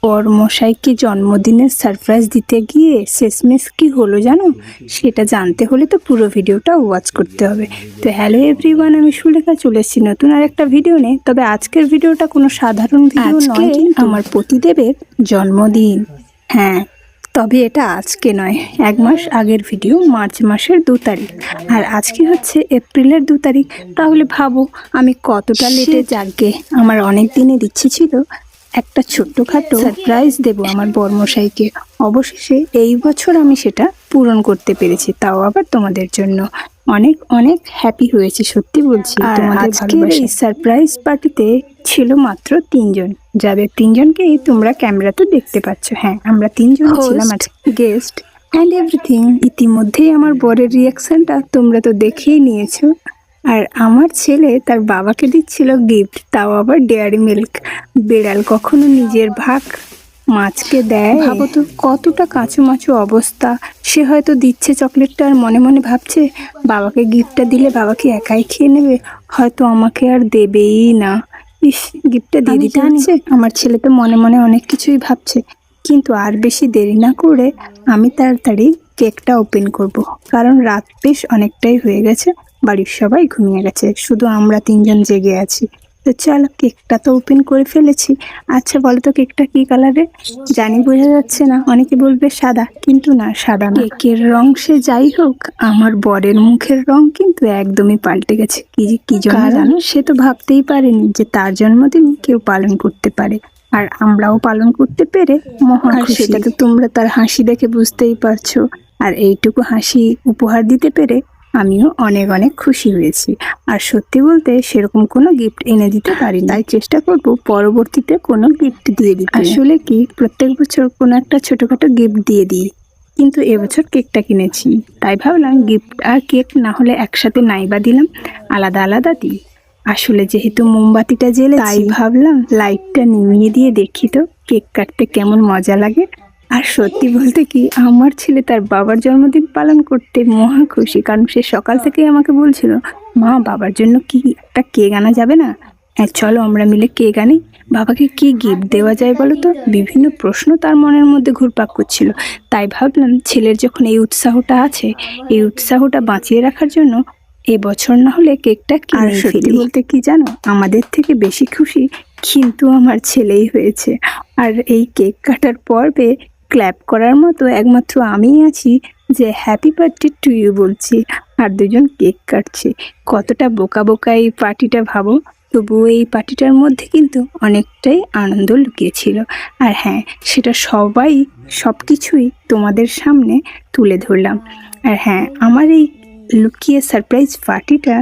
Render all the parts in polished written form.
বরমশাইকে জন্মদিনের সারপ্রাইজ দিতে গিয়ে শেষমেশ কি হলো জানো? সেটা জানতে হলে তো পুরো ভিডিওটা ওয়াচ করতে হবে। তো হ্যালো এভরিওয়ান, আমি সুলেখা চলে এসেছি নতুন আর একটা ভিডিও নিয়ে। তবে আজকের ভিডিওটা কোনো সাধারণ ভিডিও নয়, কিন্তু আমার পতিদেবের জন্মদিন। হ্যাঁ, তবে এটা আজকে নয়, 1 মাস আগের ভিডিও, মার্চ মাসের 2 তারিখ। আর আজকে হচ্ছে এপ্রিলের 2 তারিখ। তাহলে ভাবো আমি কতটা লেটে জাগে। আমার অনেক দিনের ইচ্ছে ছিল একটা ছোট্টখাটো সারপ্রাইজ দেব আমার বরমশাইকে। অবশেষে এই বছর আমি সেটা পূরণ করতে পেরেছি, তাও আবার তোমাদের জন্য। অনেক অনেক হ্যাপি হয়েছি, সত্যি বলছি। আর আজকের এই সারপ্রাইজ পার্টিতে ছিল মাত্র 3 জন, যাদের 3 জনকেই তোমরা ক্যামেরাতে দেখতে পাচ্ছ। হ্যাঁ, আমরা 3 জন ছিলাম গেস্ট অ্যান্ড এভরিথিং। ইতিমধ্যেই আমার বরের রিয়াকশনটা তোমরা তো দেখেই নিয়েছো। আর আমার ছেলে তার বাবাকে দিচ্ছিল গিফট, তাও আবার ডেয়ারি মিল্ক। বেড়াল কখনো নিজের ভাগ মাছকে দেয়? ভাবো তো কতটা কাঁচুমাচু অবস্থা। সে হয়তো দিচ্ছে চকলেটটা আর মনে মনে ভাবছে বাবাকে গিফটটা দিলে বাবাকে একাই খেয়ে নেবে, হয়তো আমাকে আর দেবেই না। ইস, গিফটটা দিয়ে দিতে হচ্ছে। আমার ছেলে তো মনে মনে অনেক কিছুই ভাবছে, কিন্তু আর বেশি দেরি না করে আমি তাড়াতাড়ি কেকটা ওপেন করব, কারণ রাত বেশ অনেকটাই হয়ে গেছে। বাড়ির সবাই ঘুমিয়ে গেছে, শুধু আমরা 3 জন জেগে আছি। তো চলো, কেকটা তো ওপেন করে ফেলেছি। আচ্ছা বলো তো, কেকটা কি কালারে? জানি বোঝা যাচ্ছে না, অনেকে বলবে সাদা, কিন্তু না, সাদা না। কেকের রং সে যাই হোক, আমার বরের মুখের রং কিন্তু একদমই পাল্টে গেছে। কি জন্য জানো? সে তো ভাবতেই পারেনি যে তার জন্মদিন কেউ পালন করতে পারে, আর আমরাও পালন করতে পেরে মহা খুশি। সেটা তো তোমরা তার হাসি দেখে বুঝতেই পারছো। আর এইটুকু হাসি উপহার দিতে পেরে আমিও অনেক অনেক খুশি হয়েছি। আর সত্যি বলতে সেরকম কোনো গিফট এনে দিতে পারি, তাই চেষ্টা করব পরবর্তীতে কোনো গিফট দিয়ে দিতে। আসলে কি, প্রত্যেক বছর কোনো একটা ছোটখাটো গিফট দিয়ে দিই, কিন্তু এবছর কেকটা কিনেছি, তাই ভাবলাম গিফট আর কেক না হলে একসাথে নাইবা দিলাম, আলাদা আলাদা দিই। আসলে যেহেতু মোমবাতিটা জ্বেলে, তাই ভাবলাম লাইটটা নিভিয়ে দিয়ে দেখি তো কেক কাটতে কেমন মজা লাগে। আর সত্যি বলতে কি, আমার ছেলে তার বাবার জন্মদিন পালন করতে মহা খুশি, কারণ সে সকাল থেকেই আমাকে বলছিল, মা বাবার জন্য কি একটা কেক আনা যাবে না? হ্যাঁ চলো আমরা মিলে কেক আনি। বাবাকে কি গিফট দেওয়া যায় বলো তো? বিভিন্ন প্রশ্ন তার মনের মধ্যে ঘুরপাক করছিল। তাই ভাবলাম ছেলের যখন এই উৎসাহটা আছে, এই উৎসাহটা বাঁচিয়ে রাখার জন্য এবছর না হলে কেকটা কিনে ফেলি। সত্যি বলতে কি জানো, আমাদের থেকে বেশি খুশি কিন্তু আমার ছেলেই হয়েছে। আর এই কেক কাটার পর্বে ক্ল্যাপ করার মতো একমাত্র আমিই আছি যে হ্যাপি বার্থডে টু ইউ বলছি, আর 2 জন কেক কাটছে। কতটা বোকা বোকা এই পার্টিটা ভাবো। তবুও এই পার্টিটার মধ্যে কিন্তু অনেকটাই আনন্দ লুকিয়েছিল। আর হ্যাঁ, সেটা সব কিছুই তোমাদের সামনে তুলে ধরলাম। আর হ্যাঁ, আমার এই লুকিয়ে সারপ্রাইজ পার্টিটা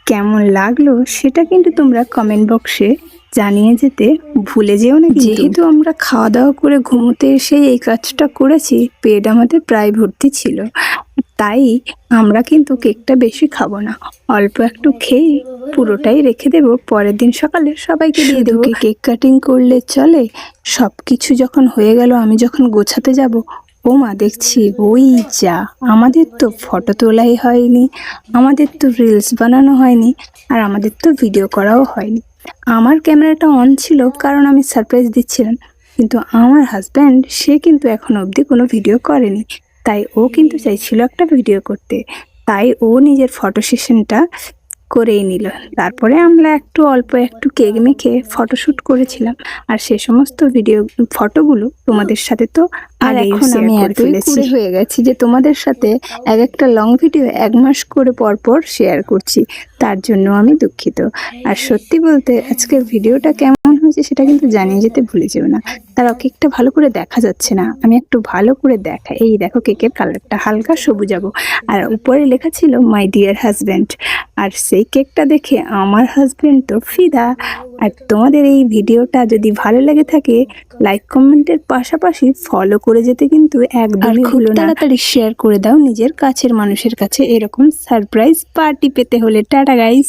কেমন লাগলো সেটা কিন্তু তোমরা কমেন্ট বক্সে জানিয়ে যেতে ভুলে যেও না। যেহেতু আমরা খাওয়া দাওয়া করে ঘুমোতে এসে এই কাজটা করেছি, পেট আমাদের প্রায় ভর্তি ছিল, তাই আমরা কিন্তু কেকটা বেশি খাবো না, অল্প একটু খেয়ে পুরোটাই রেখে দেবো, পরের দিন সকালে সবাইকে দিয়ে দেবো। কেক কাটিং করলে চলে? সব কিছু যখন হয়ে গেল, আমি যখন গোছাতে যাব, ও মা দেখছি ওই যা, আমাদের তো ফটো তোলাই হয়নি, আমাদের তো রিলস বানানো হয়নি, আর আমাদের তো ভিডিও করাও হয়নি। আমার ক্যামেরাটা অন ছিল কারণ আমি সারপ্রাইজ দিচ্ছিলাম, কিন্তু আমার হাজব্যান্ড সে কিন্তু এখনো অবধি কোনো ভিডিও করেনি, তাই ও কিন্তু চাইছিল একটা ভিডিও করতে, তাই ও নিজের ফটো সেশনটা করেই নিল। তারপরে আমরা অল্প একটু কেক মেখে ফটোশ্যুট করেছিলাম, আর সে সমস্ত ফটোগুলো তোমাদের সাথে তো আর এখন আমি এতই কুড়ে হয়ে গেছি যে তোমাদের সাথে একটা লং ভিডিও 1 মাস করে পর শেয়ার করছি, তার জন্য আমি দুঃখিত। আর সত্যি বলতে আজকের ভিডিওটা কেমন হয়েছে সেটা কিন্তু জানিয়ে যেতে ভুলে যেও না। তার কেকটা ভালো করে দেখা যাচ্ছে না, আমি একটু ভালো করে দেখাই। এই দেখো, কেকের কালারটা হালকা সবুজাবো, আর উপরে লেখা ছিল মাই ডিয়ার হাজব্যান্ড। আর সেই কেকটা দেখে আমার হাজব্যান্ড তো ফিদা। আর তোমাদের এই ভিডিওটা যদি ভালো লেগে থাকে, লাইক কমেন্টের পাশাপাশি ফলো করে যেতে কিন্তু একদমই ভুলো না। তাড়াতাড়ি শেয়ার করে দাও নিজের কাছের মানুষের কাছে এরকম সারপ্রাইজ পার্টি পেতে হলে। Tata guys.